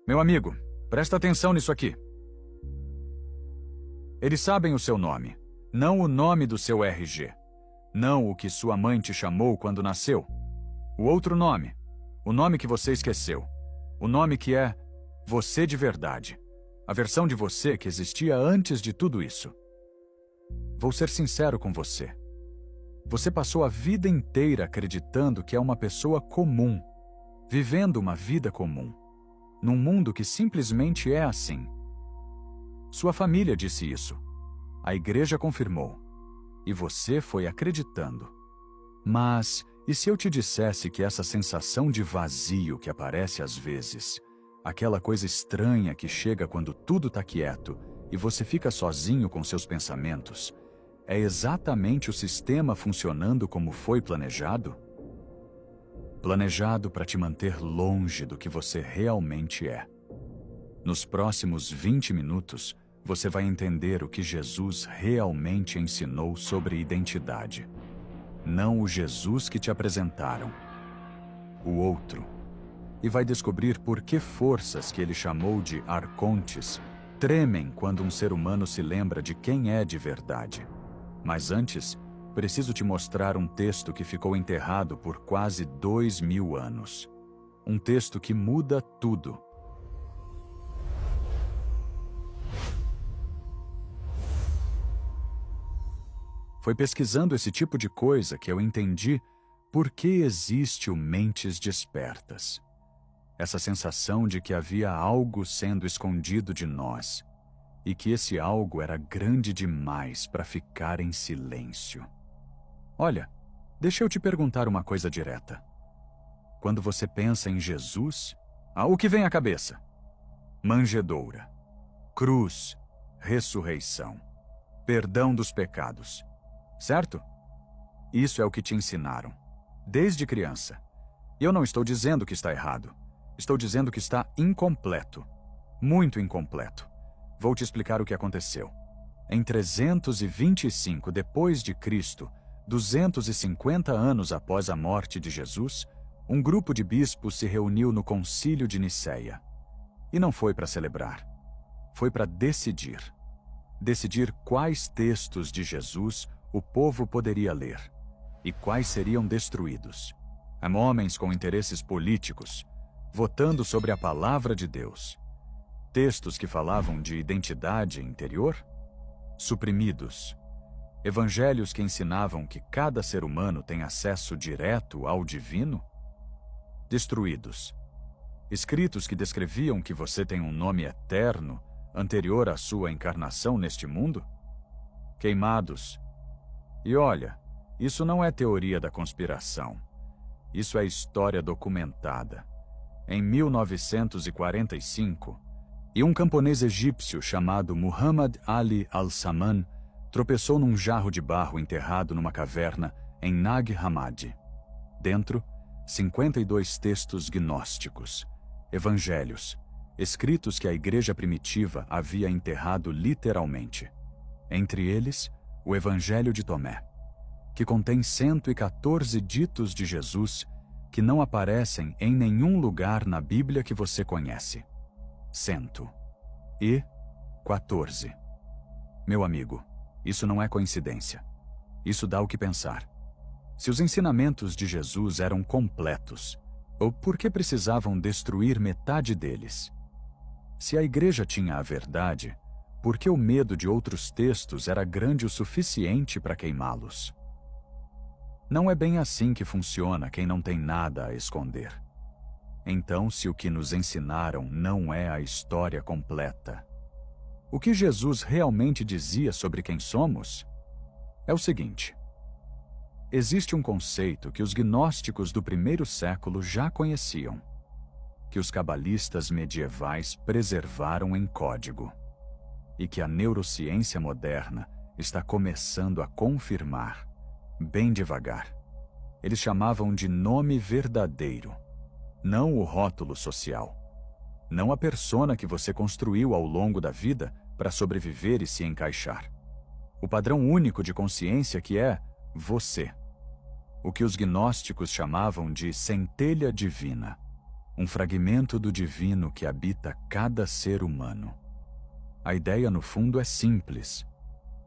Meu amigo, presta atenção nisso aqui. Eles sabem o seu nome, não o nome do seu RG. Não o que sua mãe te chamou quando nasceu. O outro nome, o nome que você esqueceu. O nome que é você de verdade. A versão de você que existia antes de tudo isso. Vou ser sincero com você. Você passou a vida inteira acreditando que é uma pessoa comum, vivendo uma vida comum, num mundo que simplesmente é assim. Sua família disse isso. A igreja confirmou. E você foi acreditando. Mas, e se eu te dissesse que essa sensação de vazio que aparece às vezes, aquela coisa estranha que chega quando tudo está quieto e você fica sozinho com seus pensamentos, é exatamente o sistema funcionando como foi planejado? Planejado para te manter longe do que você realmente é. Nos próximos 20 minutos, você vai entender o que Jesus realmente ensinou sobre identidade. Não o Jesus que te apresentaram. O outro. E vai descobrir por que forças que ele chamou de arcontes tremem quando um ser humano se lembra de quem é de verdade. Mas antes, preciso te mostrar um texto que ficou enterrado por quase 2000 anos. Um texto que muda tudo. Foi pesquisando esse tipo de coisa que eu entendi por que existe o Mentes Despertas. Essa sensação de que havia algo sendo escondido de nós e que esse algo era grande demais para ficar em silêncio. Olha, deixa eu te perguntar uma coisa direta. Quando você pensa em Jesus, o que vem à cabeça? Manjedoura, cruz, ressurreição, perdão dos pecados. Certo? Isso é o que te ensinaram, desde criança. E eu não estou dizendo que está errado. Estou dizendo que está incompleto. Muito incompleto. Vou te explicar o que aconteceu. Em 325 depois de Cristo, 250 anos após a morte de Jesus, um grupo de bispos se reuniu no Concílio de Nicéia. E não foi para celebrar. Foi para decidir. Decidir quais textos de Jesus o povo poderia ler, e quais seriam destruídos. Homens com interesses políticos, votando sobre a palavra de Deus. Textos que falavam de identidade interior, suprimidos. Evangelhos que ensinavam que cada ser humano tem acesso direto ao divino, destruídos. Escritos que descreviam que você tem um nome eterno, anterior à sua encarnação neste mundo, queimados. E olha, isso não é teoria da conspiração. Isso é história documentada. Em 1945, um camponês egípcio chamado Muhammad Ali al-Saman tropeçou num jarro de barro enterrado numa caverna em Nag Hammadi. Dentro, 52 textos gnósticos, evangelhos, escritos que a igreja primitiva havia enterrado literalmente. Entre eles, o Evangelho de Tomé, que contém 114 ditos de Jesus que não aparecem em nenhum lugar na Bíblia que você conhece. 114. Meu amigo, isso não é coincidência. Isso dá o que pensar. Se os ensinamentos de Jesus eram completos, por que precisavam destruir metade deles? Se a igreja tinha a verdade, por que o medo de outros textos era grande o suficiente para queimá-los? Não é bem assim que funciona quem não tem nada a esconder. Então, se o que nos ensinaram não é a história completa, o que Jesus realmente dizia sobre quem somos é o seguinte: existe um conceito que os gnósticos do primeiro século já conheciam, que os cabalistas medievais preservaram em código, e que a neurociência moderna está começando a confirmar, bem devagar. Eles chamavam de nome verdadeiro, não o rótulo social, não a persona que você construiu ao longo da vida para sobreviver e se encaixar. O padrão único de consciência que é você. O que os gnósticos chamavam de centelha divina. um fragmento do divino que habita cada ser humano. A ideia, no fundo, é simples.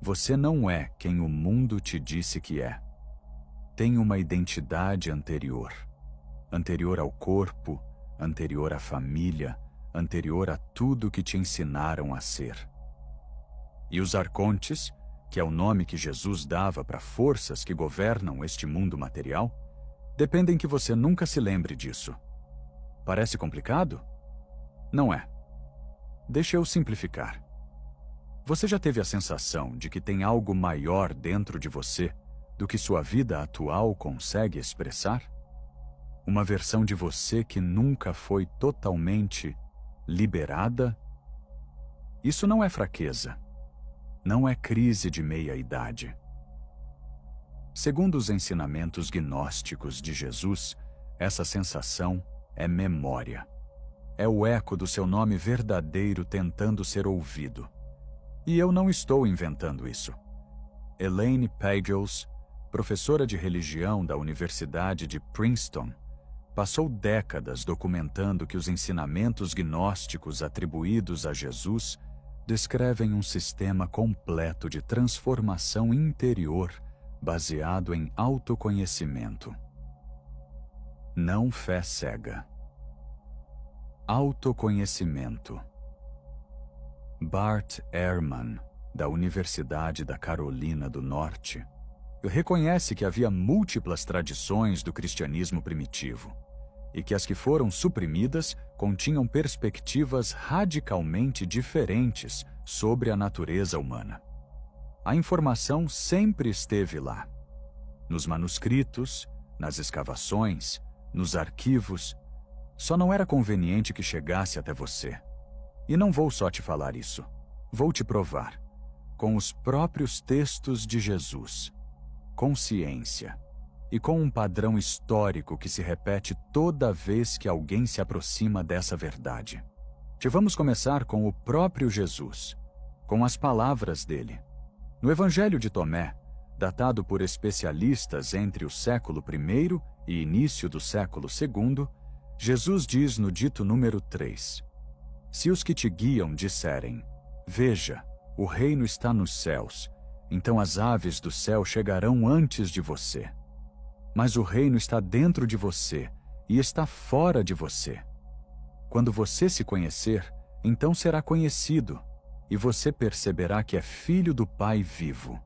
Você não é quem o mundo te disse que é. Tem uma identidade anterior. Anterior ao corpo, anterior à família, anterior a tudo que te ensinaram a ser. E os arcontes, que é o nome que Jesus dava para forças que governam este mundo material, dependem que você nunca se lembre disso. Parece complicado? Não é. Deixa eu simplificar. Você já teve a sensação de que tem algo maior dentro de você do que sua vida atual consegue expressar? Uma versão de você que nunca foi totalmente liberada? Isso não é fraqueza. Não é crise de meia-idade. Segundo os ensinamentos gnósticos de Jesus, essa sensação é memória. É o eco do seu nome verdadeiro tentando ser ouvido. E eu não estou inventando isso. Elaine Pagels, professora de religião da Universidade de Princeton, passou décadas documentando que os ensinamentos gnósticos atribuídos a Jesus descrevem um sistema completo de transformação interior baseado em autoconhecimento. Não fé cega. Autoconhecimento. Bart Ehrman, da Universidade da Carolina do Norte, reconhece que havia múltiplas tradições do cristianismo primitivo e que as que foram suprimidas continham perspectivas radicalmente diferentes sobre a natureza humana. A informação sempre esteve lá. Nos manuscritos, nas escavações, nos arquivos. Só não era conveniente que chegasse até você. E não vou só te falar isso. Vou te provar. Com os próprios textos de Jesus. Com ciência. E com um padrão histórico que se repete toda vez que alguém se aproxima dessa verdade. Vamos começar com o próprio Jesus, com as palavras dele. No Evangelho de Tomé, datado por especialistas entre o século I e início do século II, Jesus diz no dito número 3: Se os que te guiam disserem, veja, o reino está nos céus, então as aves do céu chegarão antes de você. Mas o reino está dentro de você e está fora de você. Quando você se conhecer, então será conhecido, e você perceberá que é filho do Pai vivo.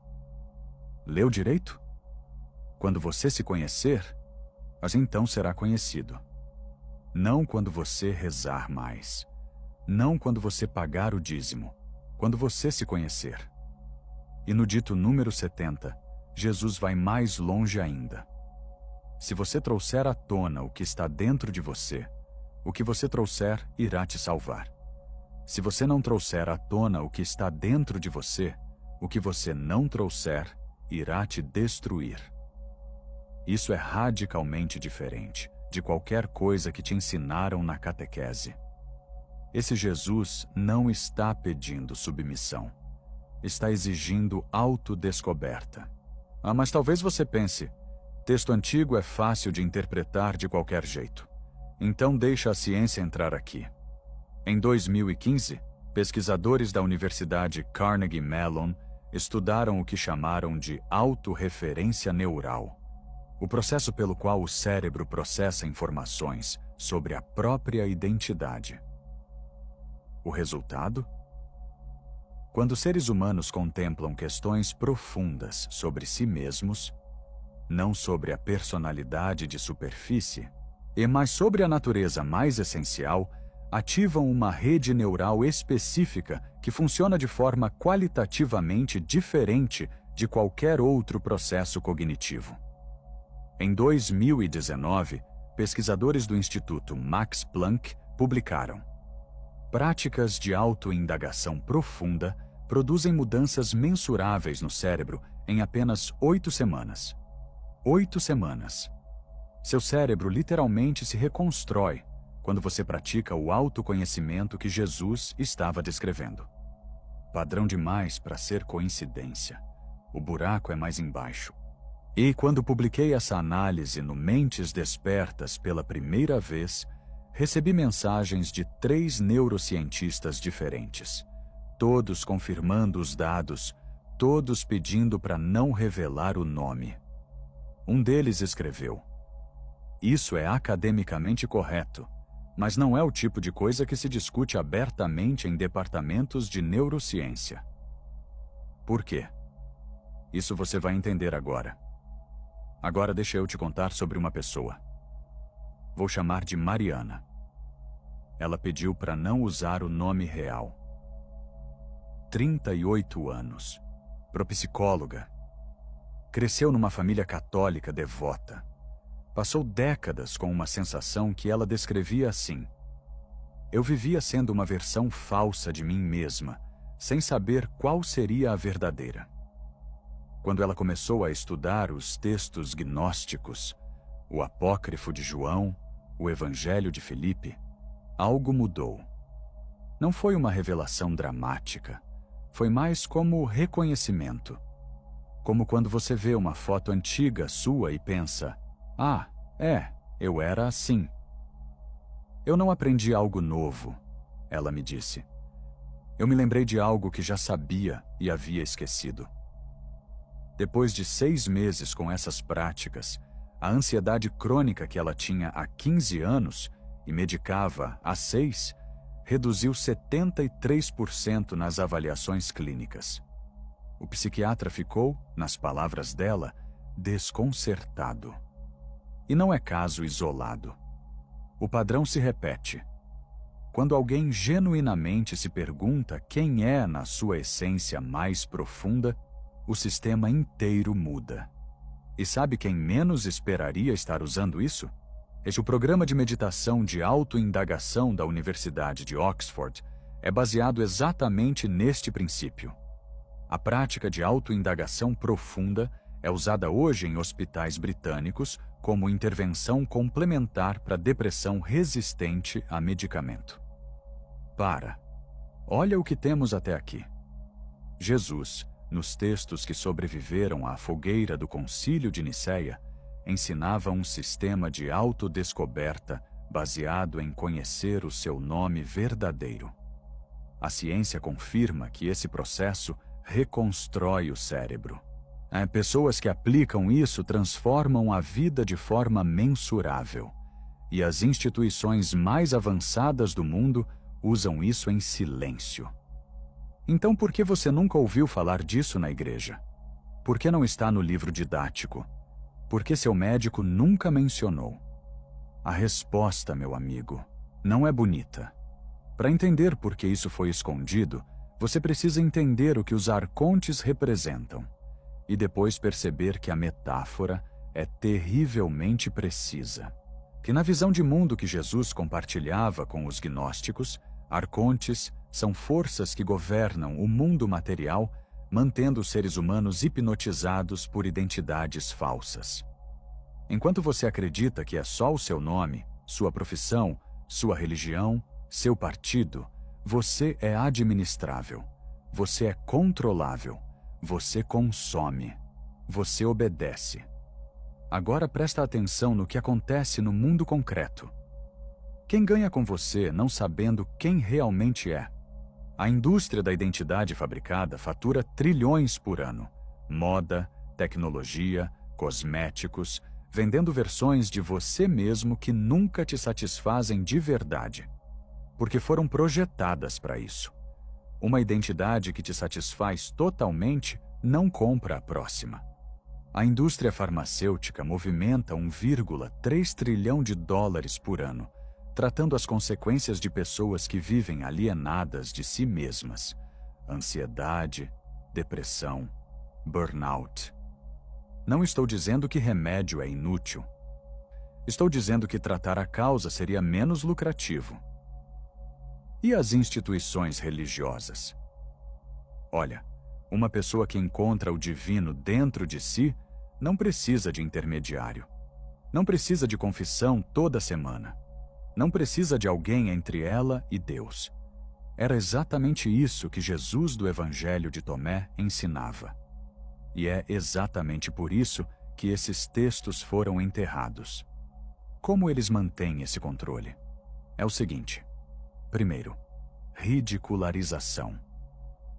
Leu direito? Quando você se conhecer, mas então será conhecido. Não quando você rezar mais. Não quando você pagar o dízimo. Quando você se conhecer. E no dito número 70, Jesus vai mais longe ainda. Se você trouxer à tona o que está dentro de você, o que você trouxer irá te salvar. Se você não trouxer à tona o que está dentro de você, o que você não trouxer irá te destruir. Isso é radicalmente diferente de qualquer coisa que te ensinaram na catequese. Esse Jesus não está pedindo submissão. Está exigindo autodescoberta. Mas talvez você pense, texto antigo é fácil de interpretar de qualquer jeito. Então deixa a ciência entrar aqui. Em 2015, pesquisadores da Universidade Carnegie Mellon estudaram o que chamaram de autorreferência neural, o processo pelo qual o cérebro processa informações sobre a própria identidade. O resultado? Quando seres humanos contemplam questões profundas sobre si mesmos, não sobre a personalidade de superfície, mas sobre a natureza mais essencial, ativam uma rede neural específica que funciona de forma qualitativamente diferente de qualquer outro processo cognitivo. Em 2019, pesquisadores do Instituto Max Planck publicaram: práticas de autoindagação profunda produzem mudanças mensuráveis no cérebro em apenas 8 semanas. 8 semanas. Seu cérebro literalmente se reconstrói quando você pratica o autoconhecimento que Jesus estava descrevendo. Padrão demais para ser coincidência. O buraco é mais embaixo. E quando publiquei essa análise no Mentes Despertas pela primeira vez, recebi mensagens de 3 neurocientistas diferentes, todos confirmando os dados, todos pedindo para não revelar o nome. Um deles escreveu: "Isso é academicamente correto, mas não é o tipo de coisa que se discute abertamente em departamentos de neurociência." Por quê? Isso você vai entender agora. Agora deixa eu te contar sobre uma pessoa. Vou chamar de Mariana. Ela pediu para não usar o nome real. 38 anos. Propsicóloga. Cresceu numa família católica devota. Passou décadas com uma sensação que ela descrevia assim: "Eu vivia sendo uma versão falsa de mim mesma, sem saber qual seria a verdadeira." Quando ela começou a estudar os textos gnósticos, o Apócrifo de João, o Evangelho de Filipe, algo mudou. Não foi uma revelação dramática, foi mais como reconhecimento. Como quando você vê uma foto antiga sua e pensa: "Ah, eu era assim." "Eu não aprendi algo novo", ela me disse. "Eu me lembrei de algo que já sabia e havia esquecido." Depois de 6 meses com essas práticas, a ansiedade crônica que ela tinha há 15 anos e medicava há 6, reduziu 73% nas avaliações clínicas. O psiquiatra ficou, nas palavras dela, desconcertado. E não é caso isolado. O padrão se repete. Quando alguém genuinamente se pergunta quem é na sua essência mais profunda, o sistema inteiro muda. E sabe quem menos esperaria estar usando isso? O programa de meditação de autoindagação da Universidade de Oxford é baseado exatamente neste princípio. A prática de autoindagação profunda é usada hoje em hospitais britânicos como intervenção complementar para depressão resistente a medicamento. Olha o que temos até aqui. Jesus, nos textos que sobreviveram à fogueira do Concílio de Nicéia, ensinava um sistema de autodescoberta baseado em conhecer o seu nome verdadeiro. A ciência confirma que esse processo reconstrói o cérebro. Pessoas que aplicam isso transformam a vida de forma mensurável. E as instituições mais avançadas do mundo usam isso em silêncio. Então por que você nunca ouviu falar disso na igreja? Por que não está no livro didático? Por que seu médico nunca mencionou? A resposta, meu amigo, não é bonita. Para entender por que isso foi escondido, você precisa entender o que os arcontes representam e depois perceber que a metáfora é terrivelmente precisa. Que na visão de mundo que Jesus compartilhava com os gnósticos, arcontes são forças que governam o mundo material, mantendo os seres humanos hipnotizados por identidades falsas. Enquanto você acredita que é só o seu nome, sua profissão, sua religião, seu partido, você é administrável, você é controlável, você consome, você obedece. Agora presta atenção no que acontece no mundo concreto. Quem ganha com você não sabendo quem realmente é? A indústria da identidade fabricada fatura trilhões por ano. Moda, tecnologia, cosméticos, vendendo versões de você mesmo que nunca te satisfazem de verdade, porque foram projetadas para isso. Uma identidade que te satisfaz totalmente não compra a próxima. A indústria farmacêutica movimenta 1,3 trilhão de dólares por ano, tratando as consequências de pessoas que vivem alienadas de si mesmas, ansiedade, depressão, burnout. Não estou dizendo que remédio é inútil. Estou dizendo que tratar a causa seria menos lucrativo. E as instituições religiosas? Olha, uma pessoa que encontra o divino dentro de si não precisa de intermediário. Não precisa de confissão toda semana. Não precisa de alguém entre ela e Deus. Era exatamente isso que Jesus do Evangelho de Tomé ensinava. E é exatamente por isso que esses textos foram enterrados. Como eles mantêm esse controle? é o seguinte. Primeiro, ridicularização.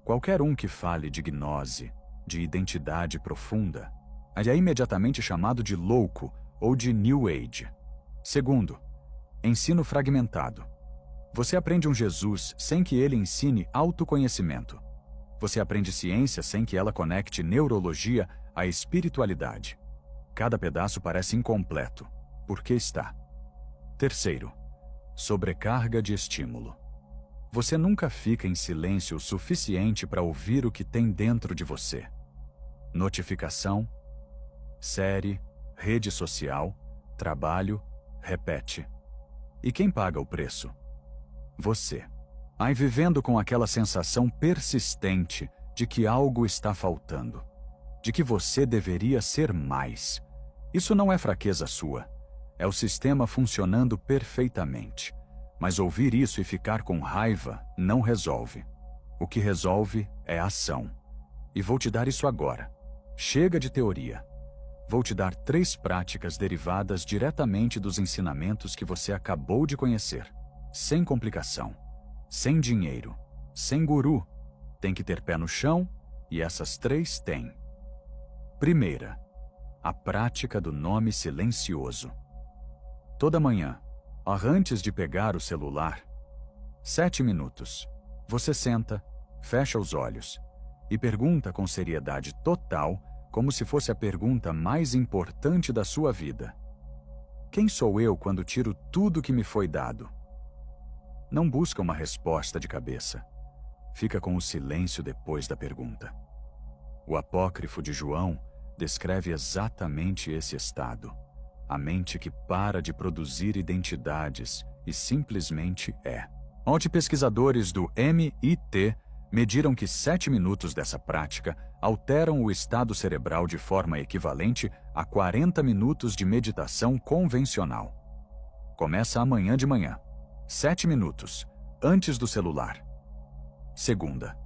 Qualquer um que fale de gnose, de identidade profunda, é imediatamente chamado de louco ou de New Age. Segundo, ensino fragmentado. Você aprende um Jesus sem que ele ensine autoconhecimento. Você aprende ciência sem que ela conecte neurologia à espiritualidade. Cada pedaço parece incompleto. Por que está? Terceiro, sobrecarga de estímulo. Você nunca fica em silêncio o suficiente para ouvir o que tem dentro de você. Notificação, série, rede social, trabalho, repete. E quem paga o preço? Você. Aí vivendo com aquela sensação persistente de que algo está faltando, de que você deveria ser mais. Isso não é fraqueza sua, é o sistema funcionando perfeitamente. Mas ouvir isso e ficar com raiva não resolve. O que resolve é ação. E vou te dar isso agora. Chega de teoria. Vou te dar 3 práticas derivadas diretamente dos ensinamentos que você acabou de conhecer. Sem complicação, sem dinheiro, sem guru. Tem que ter pé no chão e essas 3 têm. Primeira, a prática do nome silencioso. Toda manhã, antes de pegar o celular, 7 minutos, você senta, fecha os olhos e pergunta com seriedade total, como se fosse a pergunta mais importante da sua vida. Quem sou eu quando tiro tudo que me foi dado? Não busca uma resposta de cabeça. Fica com o silêncio depois da pergunta. O apócrifo de João descreve exatamente esse estado. A mente que para de produzir identidades e simplesmente é. Ontem pesquisadores do MIT mediram que 7 minutos dessa prática alteram o estado cerebral de forma equivalente a 40 minutos de meditação convencional. Começa amanhã de manhã. 7 minutos, antes do celular. Segunda,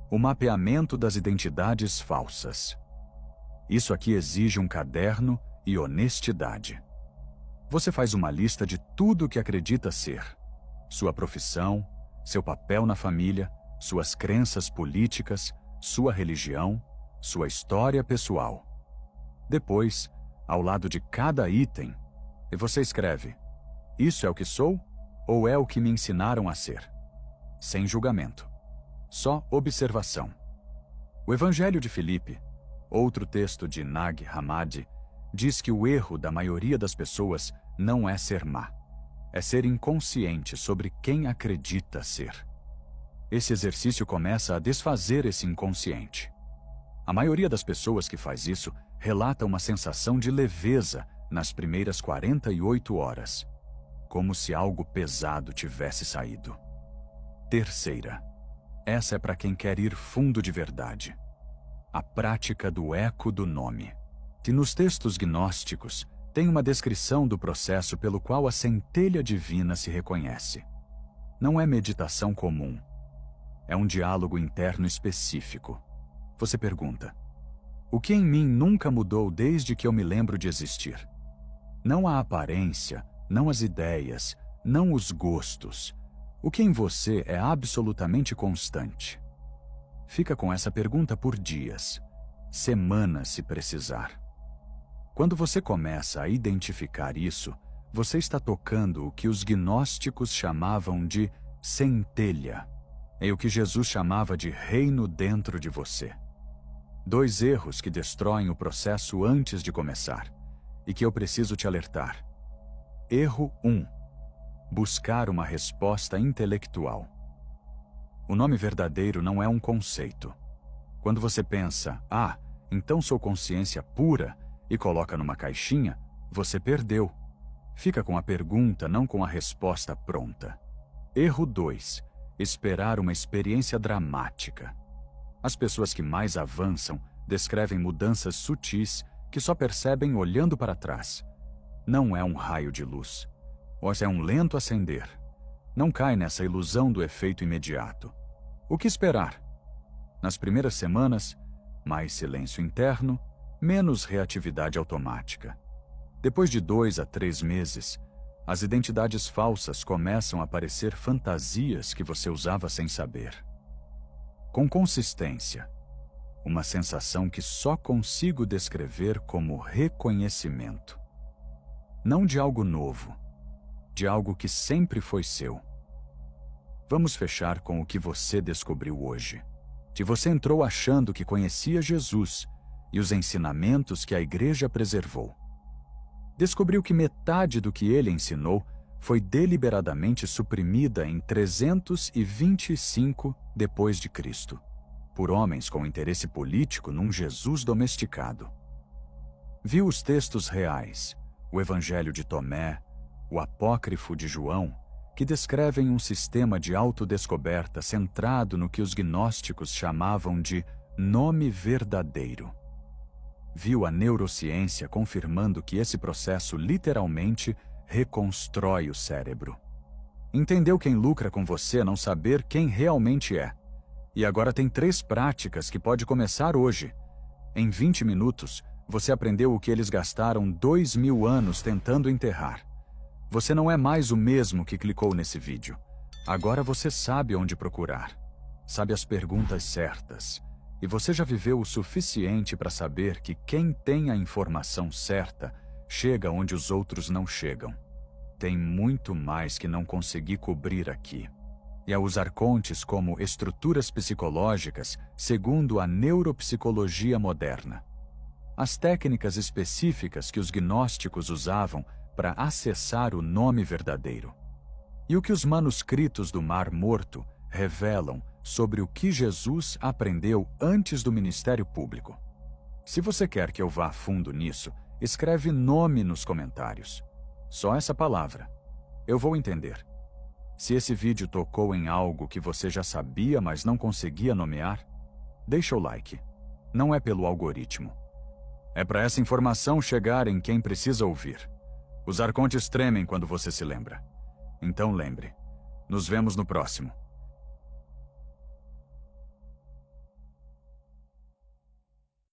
o mapeamento das identidades falsas. Isso aqui exige um caderno e honestidade. Você faz uma lista de tudo o que acredita ser. Sua profissão, seu papel na família, suas crenças políticas, sua religião, sua história pessoal. Depois, ao lado de cada item, você escreve: isso é o que sou ou é o que me ensinaram a ser? Sem julgamento. Só observação. O Evangelho de Filipe, outro texto de Nag Hammadi, diz que o erro da maioria das pessoas não é ser má, é ser inconsciente sobre quem acredita ser. Esse exercício começa a desfazer esse inconsciente. A maioria das pessoas que faz isso relata uma sensação de leveza nas primeiras 48 horas, como se algo pesado tivesse saído. Terceira, essa é para quem quer ir fundo de verdade. A prática do eco do nome. Que nos textos gnósticos tem uma descrição do processo pelo qual a centelha divina se reconhece. Não é meditação comum. É um diálogo interno específico. Você pergunta: o que em mim nunca mudou desde que eu me lembro de existir? Não a aparência, não as ideias, não os gostos. O que em você é absolutamente constante? Fica com essa pergunta por dias, semanas se precisar. Quando você começa a identificar isso, você está tocando o que os gnósticos chamavam de centelha, e o que Jesus chamava de reino dentro de você. 2 erros que destroem o processo antes de começar, e que eu preciso te alertar. Erro 1. Buscar uma resposta intelectual. O nome verdadeiro não é um conceito. Quando você pensa, então sou consciência pura, e coloca numa caixinha, você perdeu. Fica com a pergunta, não com a resposta pronta. Erro 2. Esperar uma experiência dramática. As pessoas que mais avançam descrevem mudanças sutis que só percebem olhando para trás. Não é um raio de luz. Ou é um lento acender. Não cai nessa ilusão do efeito imediato. O que esperar? Nas primeiras semanas, mais silêncio interno, menos reatividade automática. Depois de 2 a 3 meses, As identidades falsas começam a parecer fantasias que você usava sem saber. Com consistência, uma sensação que só consigo descrever como reconhecimento. Não de algo novo, de algo que sempre foi seu. Vamos fechar com o que você descobriu hoje. Se você entrou achando que conhecia Jesus e os ensinamentos que a igreja preservou, descobriu que metade do que ele ensinou foi deliberadamente suprimida em 325 depois de Cristo, por homens com interesse político num Jesus domesticado. Viu os textos reais, o Evangelho de Tomé, o Apócrifo de João, que descrevem um sistema de autodescoberta centrado no que os gnósticos chamavam de nome verdadeiro. Viu a neurociência confirmando que esse processo literalmente reconstrói o cérebro. Entendeu quem lucra com você não saber quem realmente é. E agora tem 3 práticas que pode começar hoje. Em 20 minutos, você aprendeu o que eles gastaram 2000 anos tentando enterrar. Você não é mais o mesmo que clicou nesse vídeo. Agora você sabe onde procurar. Sabe as perguntas certas. E você já viveu o suficiente para saber que quem tem a informação certa chega onde os outros não chegam. Tem muito mais que não consegui cobrir aqui. E a usar arcontes como estruturas psicológicas segundo a neuropsicologia moderna. As técnicas específicas que os gnósticos usavam para acessar o nome verdadeiro. E o que os manuscritos do Mar Morto revelam sobre o que Jesus aprendeu antes do ministério público. Se você quer que eu vá a fundo nisso, escreve nome nos comentários. Só essa palavra. Eu vou entender. Se esse vídeo tocou em algo que você já sabia, mas não conseguia nomear, deixa o like. Não é pelo algoritmo. É para essa informação chegar em quem precisa ouvir. Os arcontes tremem quando você se lembra. Então lembre. Nos vemos no próximo.